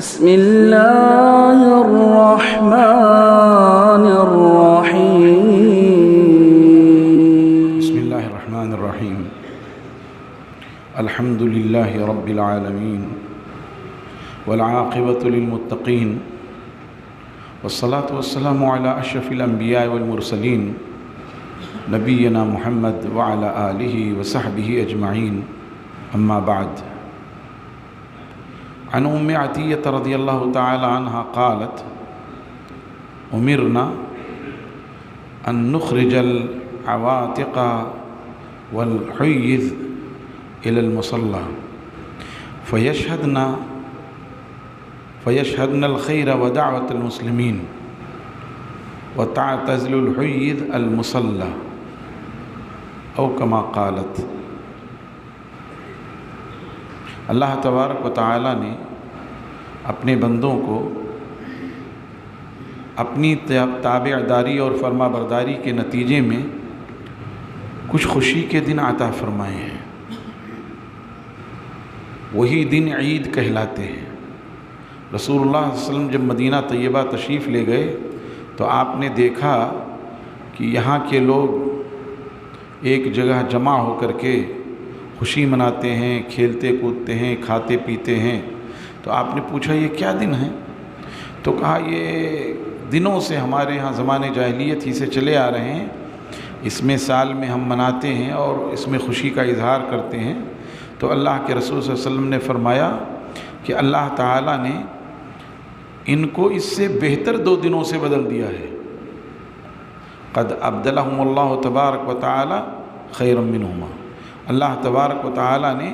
بسم الله الرحمن الرحيم. بسم الله الرحمن الرحيم. الحمد لله رب العالمين والعاقبة للمتقين والصلاة والسلام على أشرف الأنبياء والمرسلين نبينا محمد وعلى آله وصحبه أجمعين. أما بعد، عن أم عطية رضي الله تعالى عنها قالت: أمرنا أن نخرج العواتق والحيض إلى المصلى فيشهدن الخير ودعوة المسلمين وتعتزل الحيض المصلى أو كما قالت. اللہ تبارک و تعالی نے اپنے بندوں کو اپنی تابع داری اور فرما برداری کے نتیجے میں کچھ خوشی کے دن عطا فرمائے ہیں. وہی دن عید کہلاتے ہیں. رسول اللہ صلی اللہ علیہ وسلم جب مدینہ طیبہ تشریف لے گئے تو آپ نے دیکھا کہ یہاں کے لوگ ایک جگہ جمع ہو کر کے خوشی مناتے ہیں، کھیلتے کودتے ہیں، کھاتے پیتے ہیں. تو آپ نے پوچھا یہ کیا دن ہے؟ تو کہا یہ دنوں سے ہمارے ہاں زمانے جاہلیت ہی سے چلے آ رہے ہیں، اس میں سال میں ہم مناتے ہیں اور اس میں خوشی کا اظہار کرتے ہیں. تو اللہ کے رسول صلی اللہ علیہ وسلم نے فرمایا کہ اللہ تعالیٰ نے ان کو اس سے بہتر 2 دنوں سے بدل دیا ہے. قد ابدلہم اللہ تبارک و تعالی خیرا منہما. اللہ تبارک و تعالیٰ نے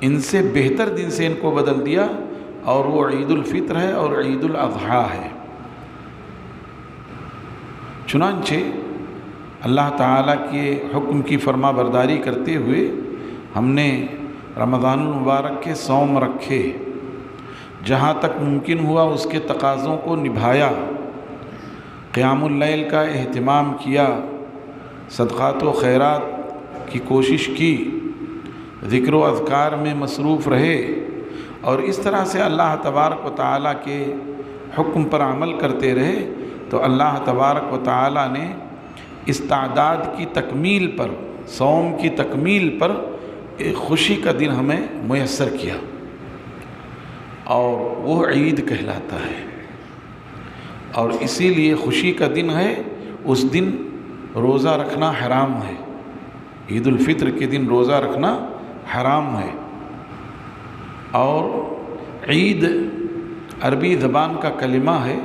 ان سے بہتر دن سے ان کو بدل دیا، اور وہ عید الفطر ہے اور عید الاضحیٰ ہے. چنانچہ اللہ تعالیٰ کے حکم کی فرما برداری کرتے ہوئے ہم نے رمضان المبارک کے صوم رکھے، جہاں تک ممکن ہوا اس کے تقاضوں کو نبھایا، قیام اللیل کا اہتمام کیا، صدقات و خیرات کی کوشش کی، ذکر و اذکار میں مصروف رہے، اور اس طرح سے اللہ تبارک و تعالیٰ کے حکم پر عمل کرتے رہے. تو اللہ تبارک و تعالیٰ نے اس تعداد کی تکمیل پر، صوم کی تکمیل پر ایک خوشی کا دن ہمیں میسر کیا، اور وہ عید کہلاتا ہے. اور اسی لیے خوشی کا دن ہے، اس دن روزہ رکھنا حرام ہے. عید الفطر کے دن روزہ رکھنا حرام ہے. اور عید عربی زبان کا کلمہ ہے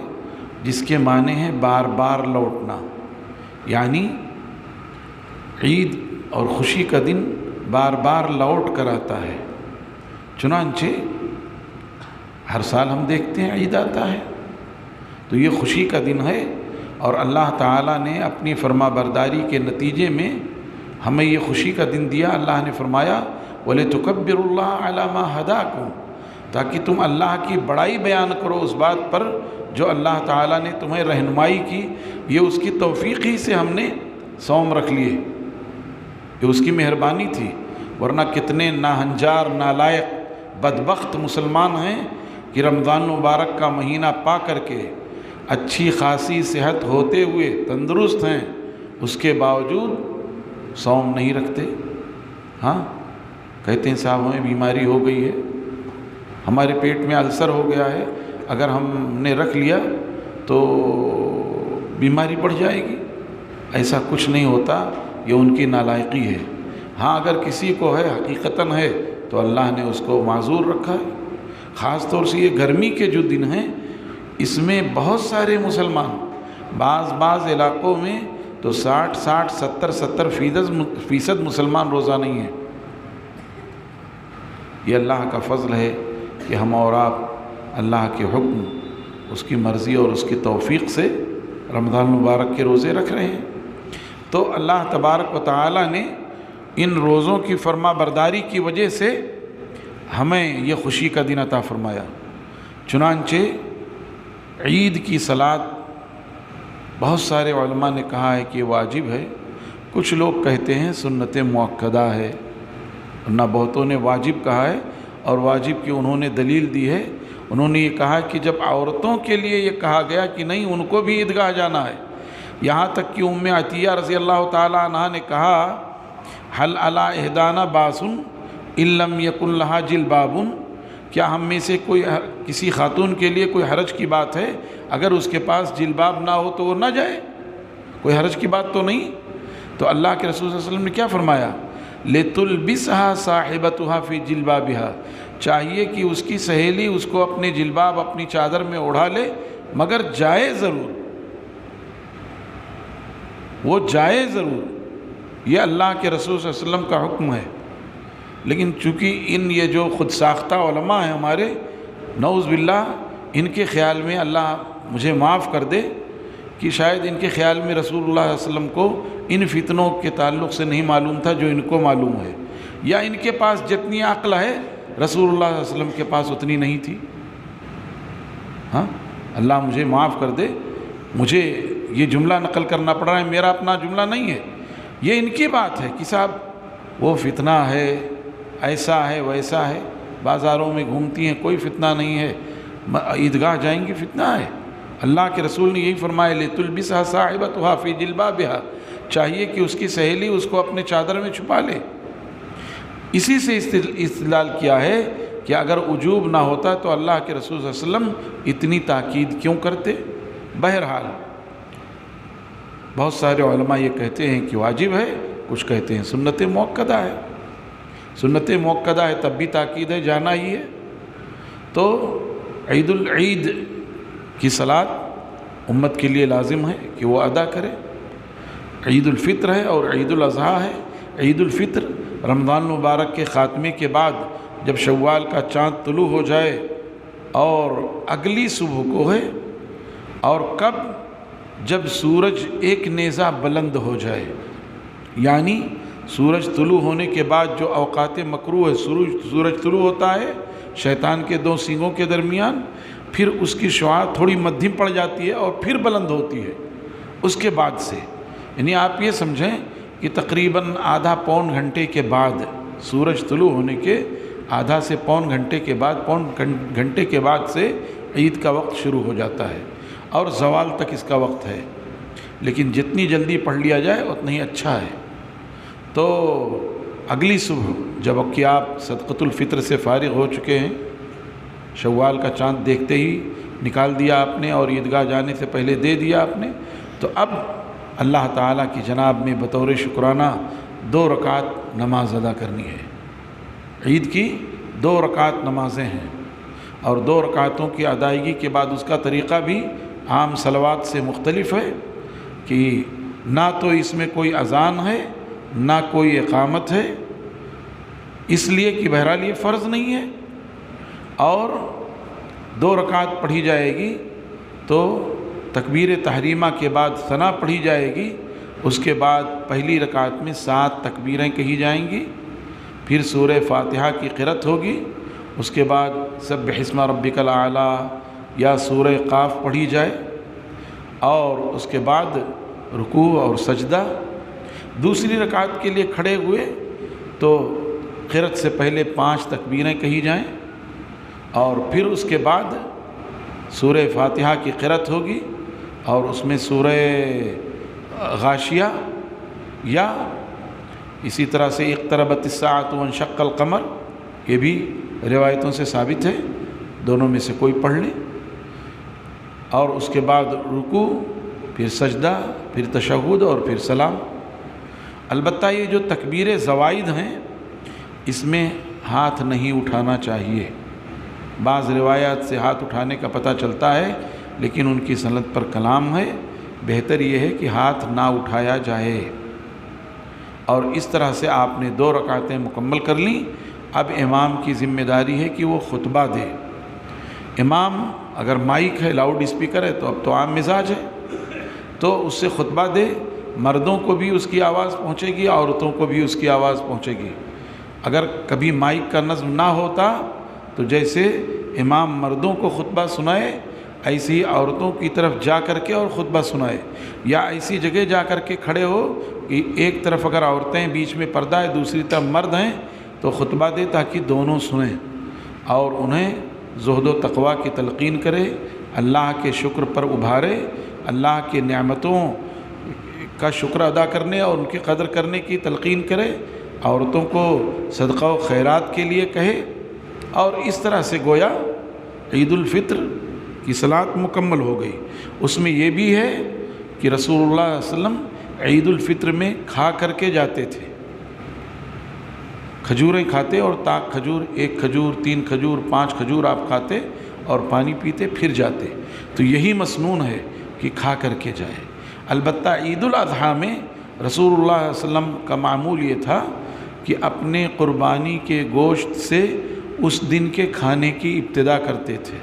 جس کے معنی ہے بار بار لوٹنا، یعنی عید اور خوشی کا دن بار بار لوٹ کر آتا ہے. چنانچہ ہر سال ہم دیکھتے ہیں عید آتا ہے، تو یہ خوشی کا دن ہے، اور اللہ تعالیٰ نے اپنی فرما برداری کے نتیجے میں ہمیں یہ خوشی کا دن دیا. اللہ نے فرمایا وَلِتُكَبِّرُوا اللَّهَ عَلَى مَا هَدَاكُمْ، تاکہ تم اللہ کی بڑائی بیان کرو اس بات پر جو اللہ تعالیٰ نے تمہیں رہنمائی کی. یہ اس کی توفیق ہی سے ہم نے صوم رکھ لیے، یہ اس کی مہربانی تھی. ورنہ کتنے ناہنجار، نالائق، بدبخت مسلمان ہیں کہ رمضان مبارک کا مہینہ پا کر کے اچھی خاصی صحت ہوتے ہوئے تندرست ہیں، اس کے باوجود صوم نہیں رکھتے. ہاں کہتے ہیں صاحب ہمیں بیماری ہو گئی ہے، ہمارے پیٹ میں السر ہو گیا ہے، اگر ہم نے رکھ لیا تو بیماری بڑھ جائے گی. ایسا کچھ نہیں ہوتا، یہ ان کی نالائقی ہے. ہاں اگر کسی کو ہے، حقیقتاً ہے، تو اللہ نے اس کو معذور رکھا ہے. خاص طور سے یہ گرمی کے جو دن ہیں، اس میں بہت سارے مسلمان، بعض علاقوں میں تو 60 70% مسلمان روزہ نہیں ہیں. یہ اللہ کا فضل ہے کہ ہم اور آپ اللہ کے حکم، اس کی مرضی اور اس کی توفیق سے رمضان مبارک کے روزے رکھ رہے ہیں. تو اللہ تبارک و تعالی نے ان روزوں کی فرما برداری کی وجہ سے ہمیں یہ خوشی کا دن عطا فرمایا. چنانچہ عید کی صلاۃ بہت سارے علماء نے کہا ہے کہ واجب ہے، کچھ لوگ کہتے ہیں سنت مؤکدہ ہے، ورنہ بہتوں نے واجب کہا ہے، اور واجب کی انہوں نے دلیل دی ہے انہوں نے یہ کہا کہ جب عورتوں کے لیے یہ کہا گیا کہ نہیں ان کو بھی عیدگاہ جانا ہے، یہاں تک کہ ام عطیہ رضی اللہ تعالیٰ عنہا نے کہا حل علی احدانا باس ان لم یکن لہا جلباب، کیا ہم میں سے کوئی کسی خاتون کے لیے کوئی حرج کی بات ہے؟ اگر اس کے پاس جلباب نہ ہو تو وہ نہ جائے، کوئی حرج کی بات تو نہیں۔ تو اللہ کے رسول صلی اللہ علیہ وسلم نے کیا فرمایا؟ لِتُلْبِسْهَا صَاحِبَتُهَا فِي جِلْبَابِهَا، چاہیے کہ اس کی سہیلی اس کو اپنے جلباب اپنی چادر میں اوڑھا لے، مگر جائے ضرور، وہ جائے ضرور۔ یہ اللہ کے رسول صلی اللہ علیہ وسلم کا حکم ہے، لیکن چونکہ یہ جو خود ساختہ علماء ہیں ہمارے، نعوذ باللہ، ان کے خیال میں اللہ مجھے معاف کر دے کہ شاید ان کے خیال میں رسول اللہ صلی اللہ علیہ وسلم کو ان فتنوں کے تعلق سے نہیں معلوم تھا جو ان کو معلوم ہے، یا ان کے پاس جتنی عقل ہے رسول اللہ صلی اللہ علیہ وسلم کے پاس اتنی نہیں تھی۔ ہاں، اللہ مجھے معاف کر دے، مجھے یہ جملہ نقل کرنا پڑ رہا ہے، میرا اپنا جملہ نہیں ہے، یہ ان کی بات ہے کہ صاحب وہ فتنہ ہے، ایسا ہے ویسا ہے، بازاروں میں گھومتی ہیں، کوئی فتنہ نہیں ہے، عیدگاہ جائیں گی فتنہ ہے۔ اللہ کے رسول نے یہی فرمایا لِتُلْبِسْهَا صَاحِبَتُهَا فِي جِلْبَابِهَا، چاہیے کہ اس کی سہیلی اس کو اپنے چادر میں چھپا لے۔ اسی سے استدلال کیا ہے کہ اگر وجوب نہ ہوتا تو اللہ کے رسول صلی اللہ علیہ وسلم اتنی تاکید کیوں کرتے؟ بہرحال بہت سارے علماء یہ کہتے ہیں کہ واجب ہے، کچھ کہتے ہیں سنت موقدہ ہے، سنت موقدہ ہے تب بھی تاکید ہے، جانا ہی ہے۔ تو عید العید کی صلاۃ امت کے لیے لازم ہے کہ وہ ادا کرے۔ عید الفطر ہے اور عید الاضحیٰ ہے۔ عید الفطر رمضان المبارک کے خاتمے کے بعد جب شوال کا چاند طلوع ہو جائے اور اگلی صبح کو ہے، اور کب؟ جب سورج ایک نیزہ بلند ہو جائے، یعنی سورج طلوع ہونے کے بعد جو اوقات مکروہ ہے، سورج طلوع ہوتا ہے شیطان کے دو سینگوں کے درمیان، پھر اس کی شعاع تھوڑی مدھم پڑ جاتی ہے اور پھر بلند ہوتی ہے اس کے بعد سے، یعنی آپ یہ سمجھیں کہ تقریباً آدھا پون گھنٹے کے بعد، سورج طلوع ہونے کے آدھا سے پون گھنٹے کے بعد، پون گھنٹے کے بعد سے عید کا وقت شروع ہو جاتا ہے اور زوال تک اس کا وقت ہے، لیکن جتنی جلدی پڑھ لیا جائے اتنا ہی اچھا ہے۔ تو اگلی صبح جب کہ آپ صدقۃ الفطر سے فارغ ہو چکے ہیں، شوال کا چاند دیکھتے ہی نکال دیا آپ نے اور عیدگاہ جانے سے پہلے دے دیا آپ نے، تو اب اللہ تعالیٰ کی جناب میں بطور شکرانہ 2 رکعت نماز ادا کرنی ہے۔ عید کی 2 رکعت نمازیں ہیں، اور 2 رکعتوں کی ادائیگی کے بعد اس کا طریقہ بھی عام صلوات سے مختلف ہے کہ نہ تو اس میں کوئی اذان ہے نہ کوئی اقامت ہے، اس لیے کہ بہرحال یہ فرض نہیں ہے، اور 2 رکعت پڑھی جائے گی تو تکبیر تحریمہ کے بعد ثنا پڑھی جائے گی، اس کے بعد پہلی رکعت میں 7 تکبیریں کہی جائیں گی، پھر سورہ فاتحہ کی قرأت ہوگی، اس کے بعد سبح اسم ربک الاعلیٰ یا سورہ قاف پڑھی جائے، اور اس کے بعد رکوع اور سجدہ۔ دوسری رکعت کے لیے کھڑے ہوئے تو قرأت سے پہلے 5 تکبیریں کہی جائیں، اور پھر اس کے بعد سورہ فاتحہ کی قرأت ہوگی، اور اس میں سورہ غاشیہ یا اسی طرح سے اقتربت الساعۃ وانشق القمر، یہ بھی روایتوں سے ثابت ہے، دونوں میں سے کوئی پڑھ لیں، اور اس کے بعد رکوع، پھر سجدہ، پھر تشہد اور پھر سلام۔ البتہ یہ جو تکبیر زوائد ہیں اس میں ہاتھ نہیں اٹھانا چاہیے، بعض روایات سے ہاتھ اٹھانے کا پتہ چلتا ہے لیکن ان کی سند پر کلام ہے، بہتر یہ ہے کہ ہاتھ نہ اٹھایا جائے۔ اور اس طرح سے آپ نے 2 رکعتیں مکمل کر لیں۔ اب امام کی ذمہ داری ہے کہ وہ خطبہ دے۔ امام اگر مائک ہے، لاؤڈ اسپیکر ہے تو اب تو عام مزاج ہے، تو اس سے خطبہ دے، مردوں کو بھی اس کی آواز پہنچے گی، عورتوں کو بھی اس کی آواز پہنچے گی۔ اگر کبھی مائک کا نظم نہ ہوتا تو جیسے امام مردوں کو خطبہ سنائے ایسی ہی عورتوں کی طرف جا کر کے اور خطبہ سنائے، یا ایسی جگہ جا کر کے کھڑے ہو کہ ایک طرف اگر عورتیں بیچ میں پردہ ہے دوسری طرف مرد ہیں تو خطبہ دے تاکہ دونوں سنیں اور انہیں زہد و تقوی کی تلقین کرے، اللہ کے شکر پر ابھارے، اللہ کی نعمتوں کا شکر ادا کرنے اور ان کی قدر کرنے کی تلقین کرے، عورتوں کو صدقہ و خیرات کے لیے کہے، اور اس طرح سے گویا عید الفطر کی صلاۃ مکمل ہو گئی۔ اس میں یہ بھی ہے کہ رسول اللہ صلی اللہ علیہ وسلم عید الفطر میں کھا کر کے جاتے تھے، کھجوریں کھاتے اور تاک کھجور، 1 کھجور، 3 کھجور، 5 کھجور آپ کھاتے اور پانی پیتے پھر جاتے۔ تو یہی مسنون ہے کہ کھا کر کے جائے۔ البتہ عید الاضحیٰ میں رسول اللہ صلی اللہ علیہ وسلم کا معمول یہ تھا کہ اپنے قربانی کے گوشت سے اس دن کے کھانے کی ابتدا کرتے تھے۔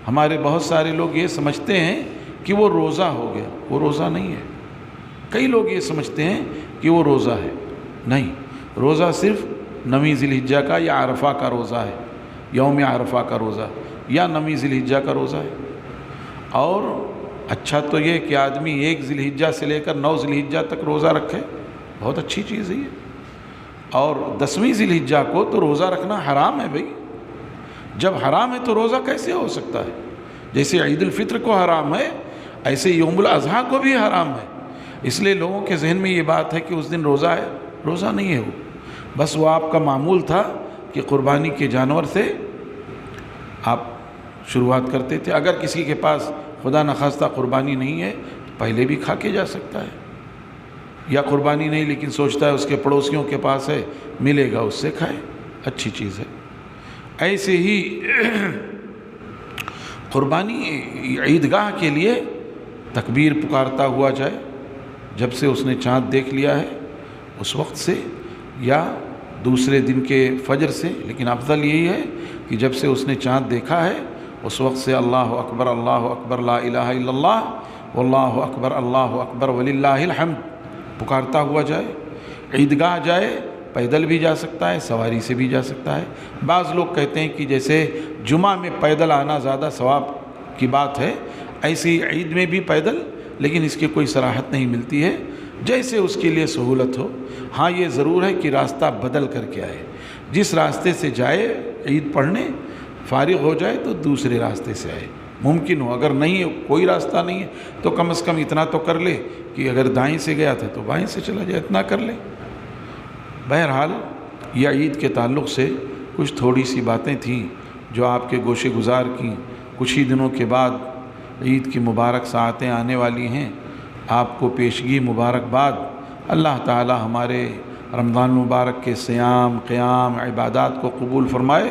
ہمارے بہت سارے لوگ یہ سمجھتے ہیں کہ وہ روزہ ہو گیا، وہ روزہ نہیں ہے۔ کئی لوگ یہ سمجھتے ہیں کہ وہ روزہ ہے، نہیں، روزہ صرف 9 ذی الحجہ کا یا عرفہ کا روزہ ہے، یوم عرفہ کا روزہ یا 9 ذی الحجہ کا روزہ ہے۔ اور اچھا تو یہ کہ آدمی 1 ذی الحجہ سے لے کر 9 ذی الحجہ تک روزہ رکھے، بہت اچھی چیز ہے یہ۔ اور 10ویں ذی الحجہ کو تو روزہ رکھنا حرام ہے بھائی، جب حرام ہے تو روزہ کیسے ہو سکتا ہے؟ جیسے عید الفطر کو حرام ہے، ایسے یوم الاضحیٰ کو بھی حرام ہے۔ اس لیے لوگوں کے ذہن میں یہ بات ہے کہ اس دن روزہ ہے، روزہ نہیں ہے وہ، بس وہ آپ کا معمول تھا کہ قربانی کے جانور سے آپ شروعات کرتے تھے۔ اگر کسی کے پاس خدا نخواستہ قربانی نہیں ہے تو پہلے بھی کھا کے جا سکتا ہے، یا قربانی نہیں لیکن سوچتا ہے اس کے پڑوسیوں کے پاس ہے، ملے گا اس سے کھائے، اچھی چیز ہے۔ ایسے ہی قربانی عیدگاہ کے لیے تکبیر پکارتا ہوا جائے، جب سے اس نے چاند دیکھ لیا ہے اس وقت سے یا دوسرے دن کے فجر سے، لیکن افضل یہی ہے کہ جب سے اس نے چاند دیکھا ہے اس وقت سے اللہ اکبر لا الہ الا اللہ واللہ اکبر وللہ الحمد پکارتا ہوا جائے۔ عیدگاہ جائے، پیدل بھی جا سکتا ہے، سواری سے بھی جا سکتا ہے۔ بعض لوگ کہتے ہیں کہ جیسے جمعہ میں پیدل آنا زیادہ ثواب کی بات ہے، ایسی عید میں بھی پیدل، لیکن اس کی کوئی صراحت نہیں ملتی ہے، جیسے اس کے لیے سہولت ہو۔ ہاں یہ ضرور ہے کہ راستہ بدل کر کے آئے، جس راستے سے جائے عید پڑھنے فارغ ہو جائے تو دوسرے راستے سے آئے، ممکن ہو۔ اگر نہیں ہے، کوئی راستہ نہیں ہے، تو کم از کم اتنا تو کر لے کہ اگر دائیں سے گیا تھا تو بائیں سے چلا جائے، اتنا کر لے۔ بہرحال یہ عید کے تعلق سے کچھ تھوڑی سی باتیں تھیں جو آپ کے گوشے گزار کی۔ کچھ ہی دنوں کے بعد عید کی مبارک ساعتیں آنے والی ہیں، آپ کو پیشگی مبارکباد۔ اللہ تعالی ہمارے رمضان مبارک کے صیام، قیام، عبادات کو قبول فرمائے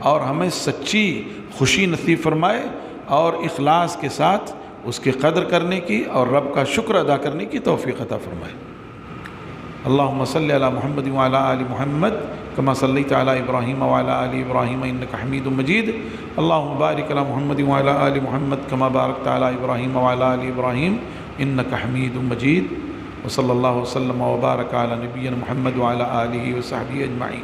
اور ہمیں سچی خوشی نصیب فرمائے اور اخلاص کے ساتھ اس کی قدر کرنے کی اور رب کا شکر ادا کرنے کی توفیق عطا فرمائے۔ اللہم صلی علی محمد وعلی آل محمد کما صلیت علی ابراہیم وعلی آل ابراہیم انک حمید مجید۔ اللہم بارک علی محمد وعلی آل محمد کما بارکت علی ابراہیم وعلی آل ابراہیم انک حمید مجید۔ وصلی اللہ وسلم وبارک علی نبینا محمد وعلی آلہ وصحبہ اجمعین۔